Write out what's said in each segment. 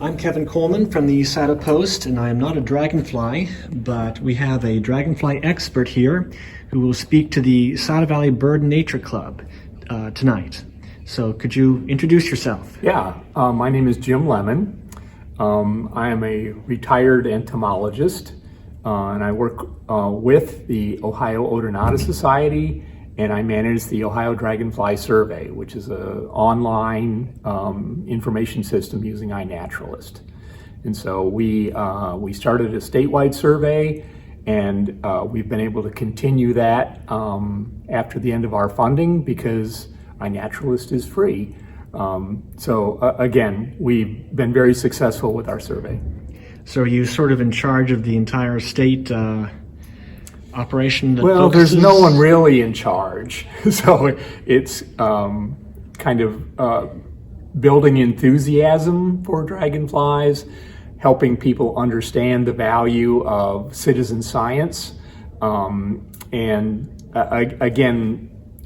I'm Kevin Coleman from the Scioto Post, and I am not a dragonfly, but we have a dragonfly expert here who will speak to the Scioto Valley Bird Nature Club tonight. So could you introduce yourself? Yeah, my name is Jim Lemon. I am a retired entomologist, and I work with the Ohio Odonata Society, and I manage the Ohio Dragonfly Survey, which is an online information system using iNaturalist. And so we started a statewide survey, and we've been able to continue that after the end of our funding because iNaturalist is free. Again, we've been very successful with our survey. So are you sort of in charge of the entire state operation? Well, there's no one really in charge. So it's kind of building enthusiasm for dragonflies, helping people understand the value of citizen science. Again,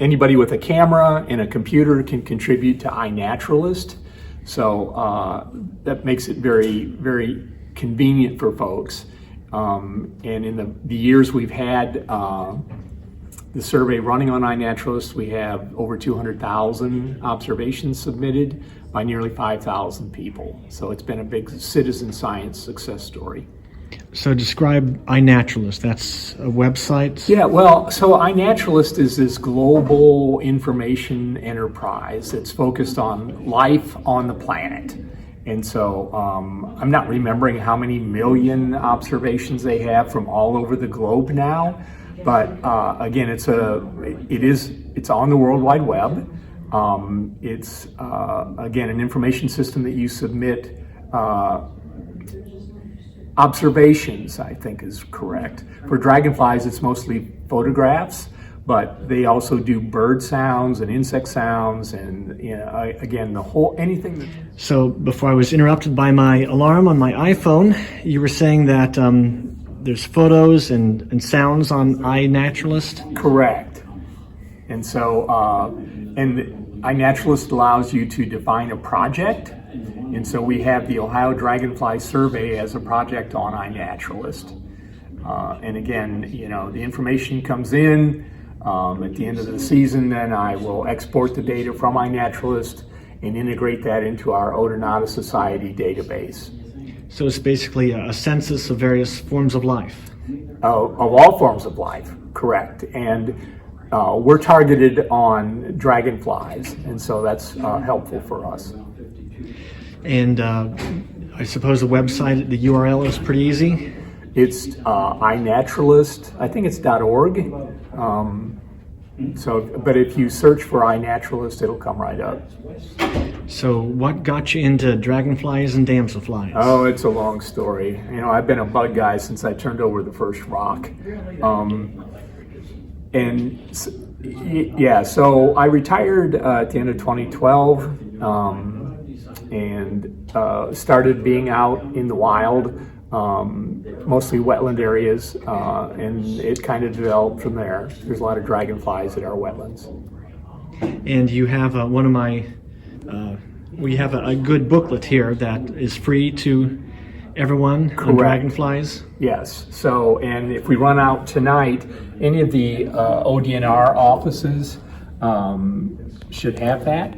anybody with a camera and a computer can contribute to iNaturalist. So that makes it very, very convenient for folks. And in the years we've had the survey running on iNaturalist, we have over 200,000 observations submitted by nearly 5,000 people. So it's been a big citizen science success story. So describe iNaturalist. That's a website? Yeah, well, so iNaturalist is this global information enterprise that's focused on life on the planet. And so I'm not remembering how many million observations they have from all over the globe now, but again, it's on the World Wide Web. It's again an information system that you submit observations, I think is correct. For dragonflies, it's mostly photographs, but they also do bird sounds and insect sounds, and again, anything that... So before I was interrupted by my alarm on my iPhone, you were saying that there's photos and sounds on iNaturalist? Correct. And so, and iNaturalist allows you to define a project, and so we have the Ohio Dragonfly Survey as a project on iNaturalist. And again, the information comes in. At the end of the season, then I will export the data from iNaturalist and integrate that into our Odonata Society database. So it's basically a census of various forms of life? Of all forms of life, correct. And we're targeted on dragonflies, and so that's helpful for us. And I suppose the website, the URL is pretty easy? It's iNaturalist, I think it's .org. But if you search for iNaturalist, it'll come right up. So what got you into dragonflies and damselflies? Oh, it's a long story. I've been a bug guy since I turned over the first rock. So I retired at the end of 2012 and started being out in the wild. Mostly wetland areas, and it kind of developed from there. There's a lot of dragonflies at our wetlands. And you have we have a good booklet here that is free to everyone. Correct. On dragonflies? Yes. So, and if we run out tonight, any of the ODNR offices should have that.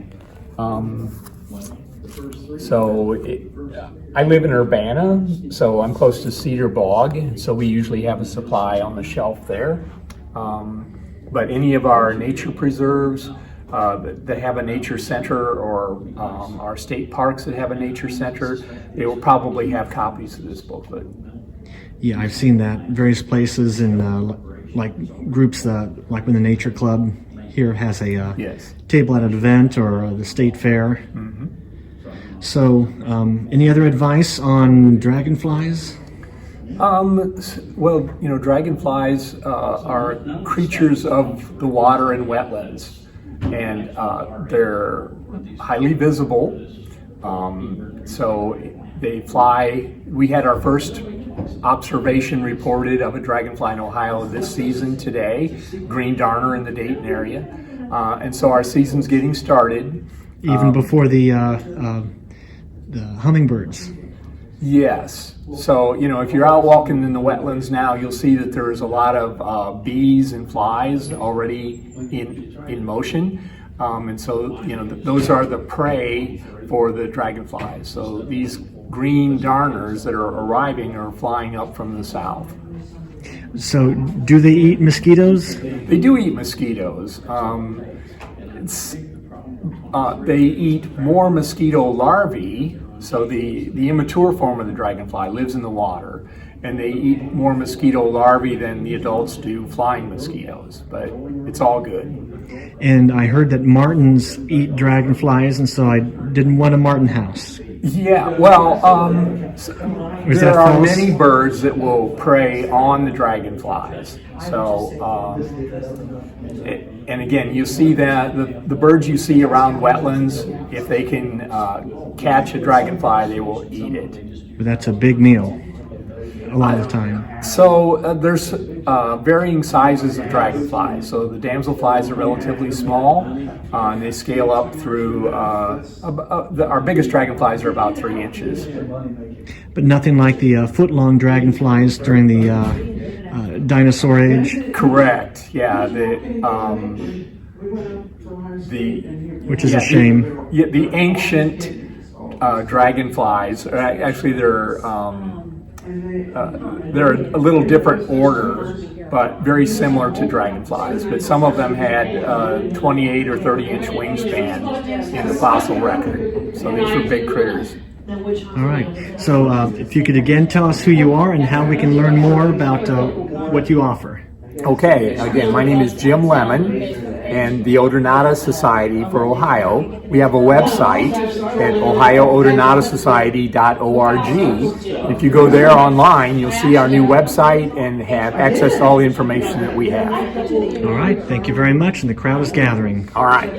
I live in Urbana, so I'm close to Cedar Bog, so we usually have a supply on the shelf there. But any of our nature preserves that have a nature center, or our state parks that have a nature center, they will probably have copies of this booklet. Yeah, I've seen that various places in like groups like when the Nature Club here has a yes. table at an event, or the state fair. Mm-hmm. So, any other advice on dragonflies? Well, dragonflies are creatures of the water and wetlands, and they're highly visible. So they fly. We had our first observation reported of a dragonfly in Ohio this season today, green darner in the Dayton area. And so our season's getting started. Even before the hummingbirds. Yes. So, if you're out walking in the wetlands now, you'll see that there's a lot of bees and flies already in motion. And so, those are the prey for the dragonflies. So these green darners that are arriving are flying up from the south. So do they eat mosquitoes? They do eat mosquitoes. They eat more mosquito larvae. So the immature form of the dragonfly lives in the water, and they eat more mosquito larvae than the adults do flying mosquitoes, but it's all good. And I heard that martins eat dragonflies, and so I didn't want a martin house. Yeah, well, there are false? many birds that will prey on the dragonflies. So, and again, you see that the birds you see around wetlands, if they can catch a dragonfly, they will eat it. But that's a big meal a lot of the time. So there's varying sizes of dragonflies. So the damselflies are relatively small, and they scale up through, our biggest dragonflies are about 3 inches. But nothing like the foot-long dragonflies during the dinosaur age? Correct, yeah. Which is a shame. The ancient dragonflies, actually they're a little different order, but very similar to dragonflies. But some of them had 28 or 30-inch wingspan in the fossil record. So these were big critters. All right. So if you could again tell us who you are and how we can learn more about what you offer. Okay. Again, my name is Jim Lemon, and the Odonata Society for Ohio. We have a website at ohioodonatosociety.org. If you go there online, you'll see our new website and have access to all the information that we have. All right. Thank you very much. And the crowd is gathering. All right.